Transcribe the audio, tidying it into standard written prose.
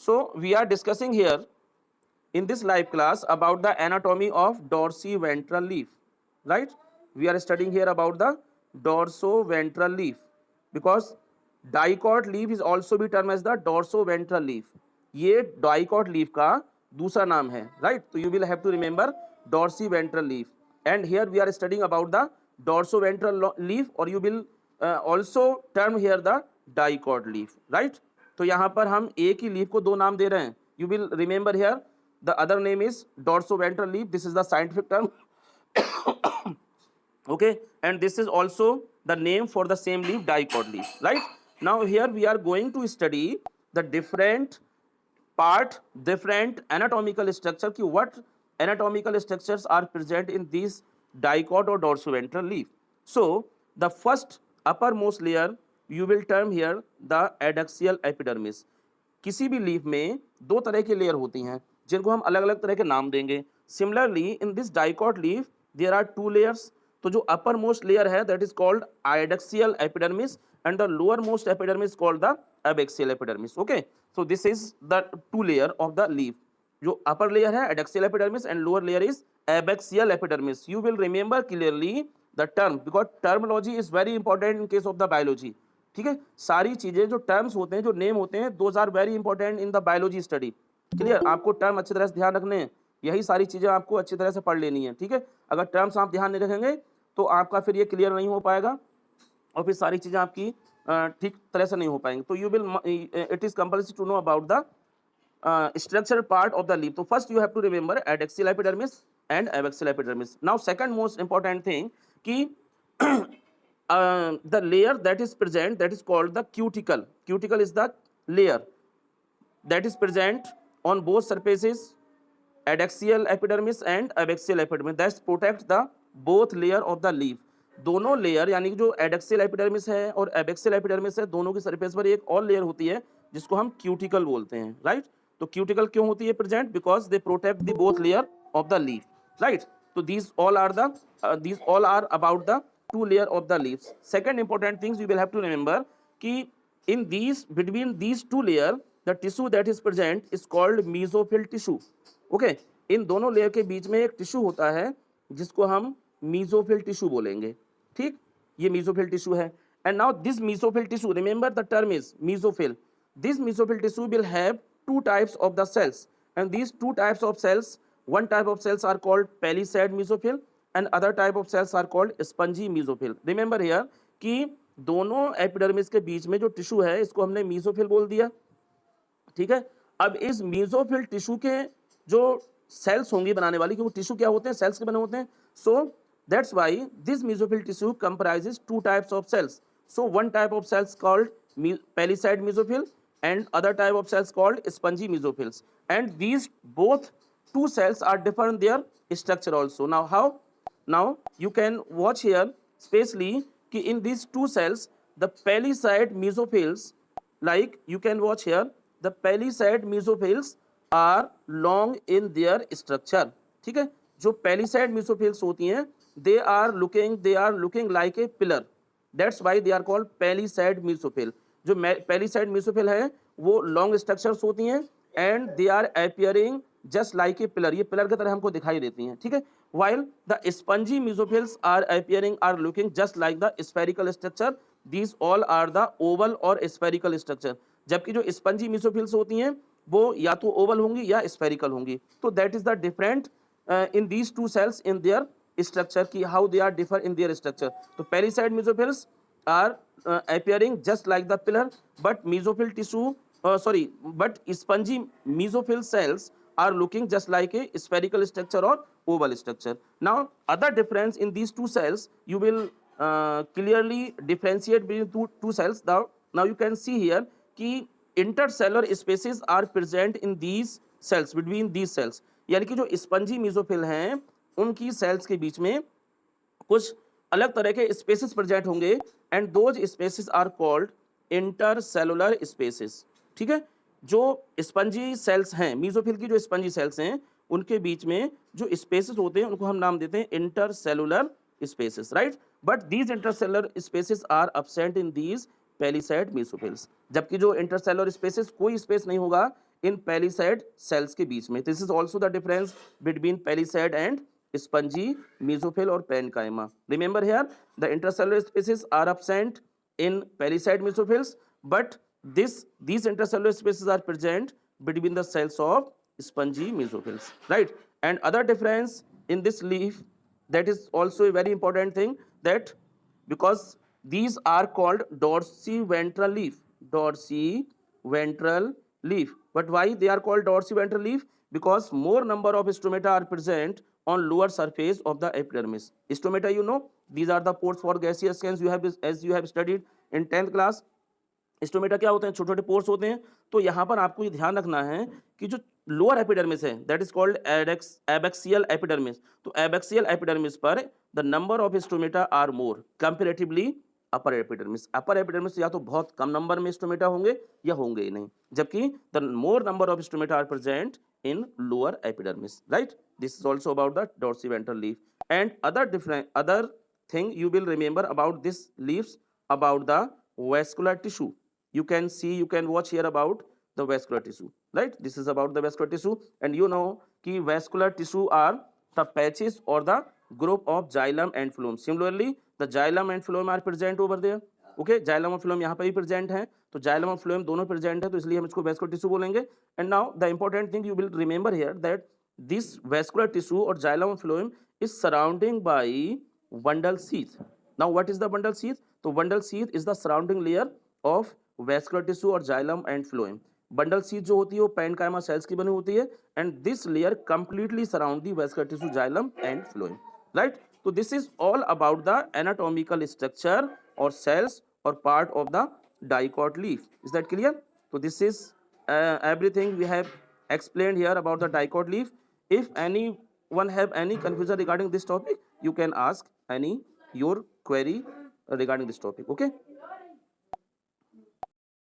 So we are discussing here in this live class about the anatomy of dorsiventral leaf, right? We are studying here about the dorsoventral leaf because dicot leaf is also be termed as the dorsoventral leaf. ये dicot leaf का दूसरा नाम है, right? तो you will have to remember dorsiventral leaf, and here we are studying about the dorsoventral leaf, or you will also term here the dicot leaf, right? तो यहाँ पर हम एक ही लीफ को दो नाम दे रहे हैं. You will remember here the other name is dorsoventral leaf. This is the scientific term. Okay, and this is also the name for the same leaf, dicot leaf, right? Now here we are going to study the different part, different anatomical structure ki what anatomical structures are present in this dicot or dorsoventral leaf. So the first uppermost layer you will term here the adaxial epidermis. किसी भी leaf में दो तरह की layer होती हैं जिनको हम अलग अलग तरह के नाम देंगे. Similarly in this dicot leaf there are two layers. तो जो अपर मोस्ट लेयर है that is called adaxial epidermis and the lower most epidermis called the abaxial epidermis. Okay, so this is the two layer of the leaf. जो upper layer है adaxial epidermis and lower layer is abaxial epidermis. You will remember clearly the term because terminology is very important in case of the biology. ठीक है, सारी चीजें जो terms होते हैं, जो नेम होते हैं, those are very important in the biology study. Clear, आपको टर्म अच्छी तरह से ध्यान रखने हैं. यही सारी चीजें आपको अच्छी तरह से पढ़ लेनी है. ठीक है, अगर टर्म्स आप ध्यान नहीं रखेंगे तो आपका फिर ये क्लियर नहीं हो पाएगा और फिर सारी चीजें आपकी ठीक तरह से नहीं हो पाएंगी. तो you will it is compulsory to know about the structural part of the leaf. So first you have to remember adaxial epidermis and abaxial epidermis. Now second most important thing कि the layer that is present, that is called the cuticle. Cuticle is the layer that is present on both surfaces, adaxial epidermis and abaxial epidermis, that protect the both layer of the leaf. दोनों layer यानी कि जो adaxial epidermis है और abaxial epidermis है, दोनों की surface पर एक और लेयर होती है जिसको हम क्यूटिकल बोलते हैं, राइट? तो क्यूटिकल क्यों होती है present? Because they protect the both layer of the leaf, right? तो these all are about the two layer of the leaves. Second important things you will have to remember कि in these between these two layer the tissue that is present is called mesophyll tissue. Okay, इन दोनों layer के बीच में एक tissue होता है जिसको हम मीजोफिल टिश्यू बोलेंगे. ठीक, ये मीजोफिल टिश्यू है. And now this mesophyll tissue, remember the term is mesophyll. This mesophyll tissue will have two types of the cells, and these two types of cells, one type of cells are called palisade mesophyll and other type of cells are called spongy mesophyll. remember here कि दोनों epidermis के बीच में जो tissue है इसको हमने mesophyll बोल दिया. ठीक है, अब इस मेसोफिल टिश्यू के जो सेल्स होंगी बनाने वाली, क्योंकि टिश्यू क्या होते हैं, सेल्स के बने होते हैं. So that's why this mesophyll tissue comprises two types of cells. So one type of cells called palisade mesophyll and other type of cells called spongy mesophils, and these both two cells are different their structure also. Now how? Now you can watch here especially कि in these two cells the palisade mesophils, like you can watch here, the palisade mesophils are long in their structure. ठीक है, जो palisade mesophils होती हैं they are looking like a pillar. that's why they are called palisade mesophyll. जो पैलिसाइड mesophyll है वो long structures होती हैं and they are appearing just like a pillar, ये पिलर की तरह हमको दिखाई देती हैं. ठीक है, while the spongy mesophylls are appearing or looking just like the spherical structure. These all are the oval और स्फेरिकल स्ट्रक्चर. जबकि जो स्पंजी मेसोफिल्स होती हैं वो या तो ओवल होंगी या स्फेरिकल होंगी. तो that is the different in these two cells in their structure की how they are differ in their structure. तो palisade मेसोफिल्स are appearing just like the pillar, but mesophyll tissue but spongy mesophyll cells are looking just like a spherical structure or oval structure. Now other difference in these two cells you will clearly differentiate between two cells. Now you can see here कि intercellular spaces are present in these cells, between these cells. यानी कि जो spongy mesophyll हैं उनकी cells के बीच में कुछ अलग तरह के स्पेसेस प्रेजेंट होंगे and those spaces are called intercellular spaces. ठीक है, जो स्पंजी सेल्स हैं, मेसोफिल की जो स्पंजी सेल्स हैं उनके बीच में जो स्पेसेस होते हैं उनको हम नाम देते हैं intercellular spaces, right? But these intercellular spaces are absent in these palisade mesophylls. जबकि जो इंटरसेलुलर स्पेसेस कोई स्पेस नहीं होगा इन पैलिसैड सेल्स के बीच में. This is also the difference between palisade and spongy mesophyll or parenchyma. Remember here, the intracellular spaces are absent in palisade mesophills, but these intracellular spaces are present between the cells of spongy mesophills, right? And other difference in this leaf, that is also a very important thing, that because these are called dorsiventral leaf, dorsiventral leaf. But why they are called dorsiventral leaf? Because more number of stomata are present on lower surface of the epidermis. Stomata, you know, these are the pores for gaseous glands, you have, as you have studied in 10th class. Stomata क्या होते हैं? छोटे छोटे pores होते हैं. तो यहाँ पर आपको ये ध्यान रखना है कि जो लोअर एपिडर्मिस है, that is called abaxial epidermis. तो एबैक्सियल एपिडर्मिस पर the number of stomata are more comparatively upper epidermis. Upper epidermis या तो बहुत कम नंबर में स्टोमेटा होंगे या होंगे ही नहीं, जबकि the more number of stomata are present in lower epidermis, right? This is also about the dorsiventral leaf. And other thing you will remember about this leaves, about the vascular tissue. You can see, you can watch here about the vascular tissue, right? This is about the vascular tissue. And you know ki vascular tissue are the patches or the group of xylem and phloem. Similarly, the xylem and phloem are present over there. Okay, xylem और phloem यहाँ पर भी present हैं. तो xylem और phloem दोनों present है, तो इसलिए हम इसको वैस्कुलर टिश्यू बोलेंगे. And now the important thing you will remember here, that this vascular tissue और जाइलम और phloem is surrounding by bundle sheath. Now what is the bundle sheath? तो bundle sheath is the surrounding layer of vascular tissue और xylem and phloem. Bundle sheath जो होती है वो parenchyma sales की बनी होती है, and this layer completely surround the vascular tissue, xylem and phloem, right? तो this is all about the anatomical structure और cells or part of the dicot leaf. Is that clear? So this is everything we have explained here about the dicot leaf. If anyone have any confusion regarding this topic, you can ask any your query regarding this topic. Okay.